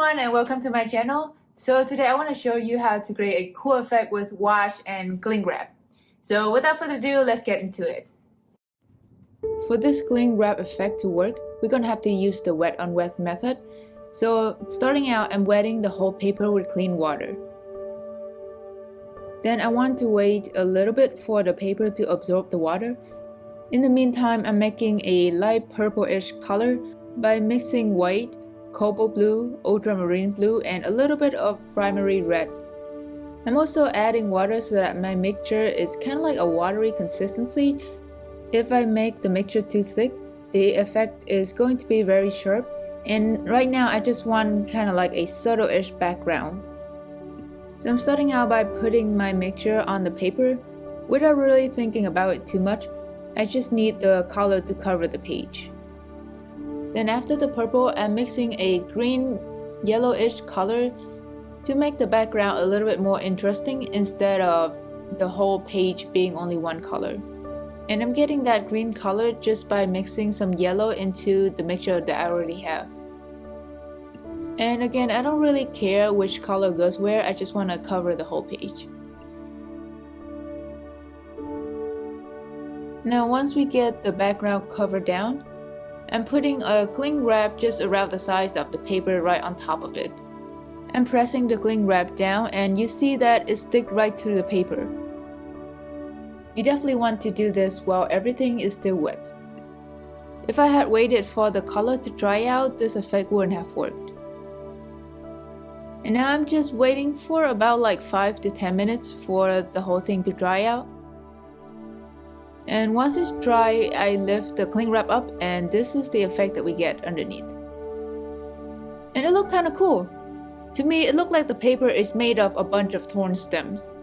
everyone and welcome to my channel. So today I want to show you how to create a cool effect with wash and cling wrap. So without further ado, let's get into it. For this cling wrap effect to work, we're going to have to use the wet on wet method. So starting out, I'm wetting the whole paper with clean water. Then I want to wait a little bit for the paper to absorb the water. In the meantime, I'm making a light purplish color by mixing white, cobalt blue, ultramarine blue, and a little bit of primary red. I'm also adding water so that my mixture is kind of like a watery consistency. If I make the mixture too thick, the effect is going to be very sharp, and right now I just want kind of like a subtle-ish background. So I'm starting out by putting my mixture on the paper without really thinking about it too much. I just need the color to cover the page. Then after the purple, I'm mixing a green yellowish color to make the background a little bit more interesting instead of the whole page being only one color. And I'm getting that green color just by mixing some yellow into the mixture that I already have. And again, I don't really care which color goes where, I just want to cover the whole page. Now once we get the background covered down, I'm putting a cling wrap just around the size of the paper right on top of it. I'm pressing the cling wrap down and you see that it sticks right to the paper. You definitely want to do this while everything is still wet. If I had waited for the color to dry out, this effect wouldn't have worked. And now I'm just waiting for about like 5 to 10 minutes for the whole thing to dry out. And once it's dry, I lift the cling wrap up and this is the effect that we get underneath. And it looked kind of cool. To me, it looked like the paper is made of a bunch of thorn stems.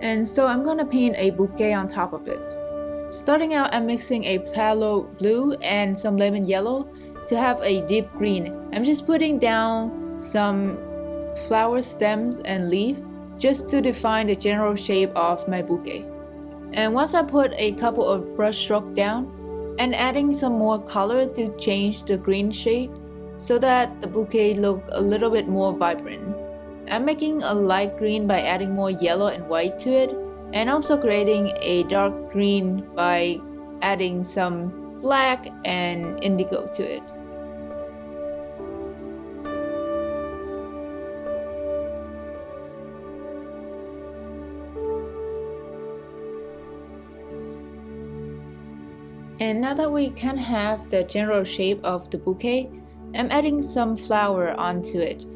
And so I'm gonna paint a bouquet on top of it. Starting out, I'm mixing a phthalo blue and some lemon yellow to have a deep green. I'm just putting down some flower stems and leaf just to define the general shape of my bouquet. And once I put a couple of brush strokes down and adding some more color to change the green shade so that the bouquet look a little bit more vibrant. I'm making a light green by adding more yellow and white to it, and also creating a dark green by adding some black and indigo to it. And now that we can have the general shape of the bouquet, I'm adding some flower onto it.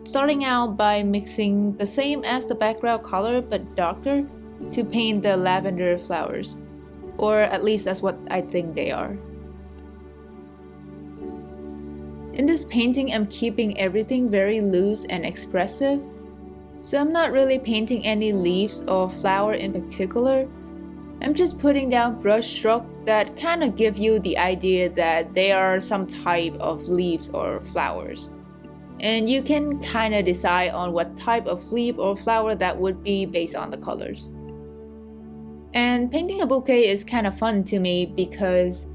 Starting out by mixing the same as the background color but darker to paint the lavender flowers. Or at least that's what I think they are. In this painting, I'm keeping everything very loose and expressive. So I'm not really painting any leaves or flower in particular. I'm just putting down brush strokes that kind of give you the idea that they are some type of leaves or flowers. And you can kind of decide on what type of leaf or flower that would be based on the colors. And painting a bouquet is kind of fun to me because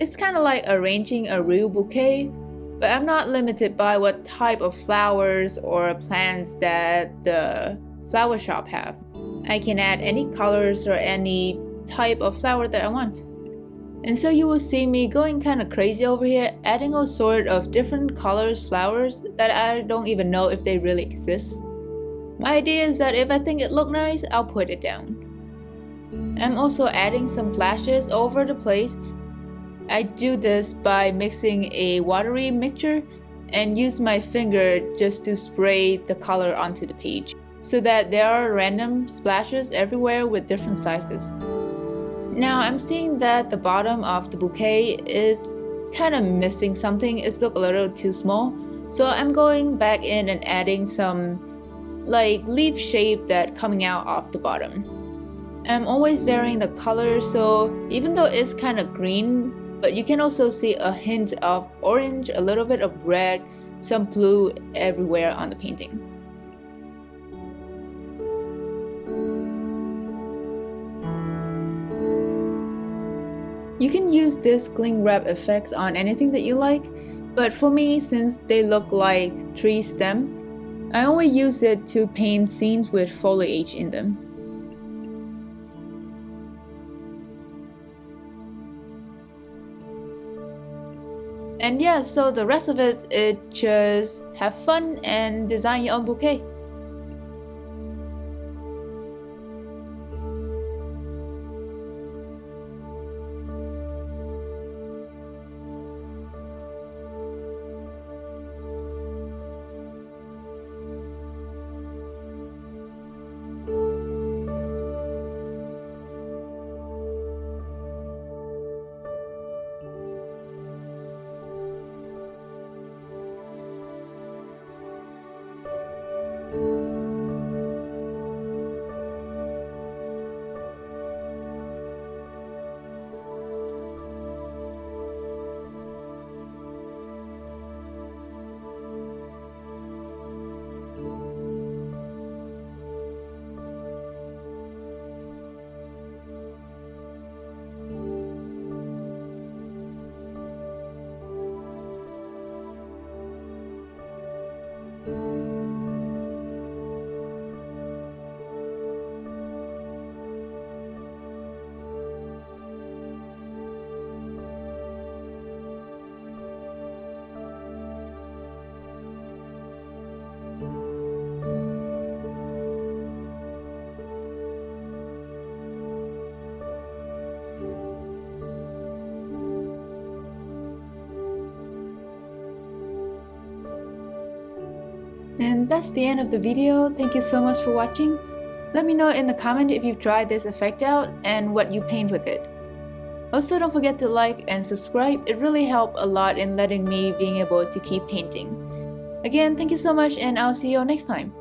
it's kind of like arranging a real bouquet, but I'm not limited by what type of flowers or plants that the flower shop have. I can add any colors or any type of flower that I want. And so you will see me going kind of crazy over here, adding all sort of different colors, flowers that I don't even know if they really exist. My idea is that if I think it looks nice, I'll put it down. I'm also adding some flashes over the place. I do this by mixing a watery mixture and use my finger just to spray the color onto the page, so that there are random splashes everywhere with different sizes. Now I'm seeing that the bottom of the bouquet is kind of missing something. It's look a little too small. So I'm going back in and adding some like leaf shape that coming out of the bottom. I'm always varying the color, so even though it's kind of green, but you can also see a hint of orange, a little bit of red, some blue everywhere on the painting. You can use this cling wrap effect on anything that you like. But for me, since they look like tree stem, I only use it to paint scenes with foliage in them. And yeah, so the rest of it just have fun and design your own bouquet. And that's the end of the video. Thank you so much for watching. Let me know in the comment if you've tried this effect out and what you paint with it. Also, don't forget to like and subscribe. It really helped a lot in letting me being able to keep painting. Again, thank you so much and I'll see you all next time.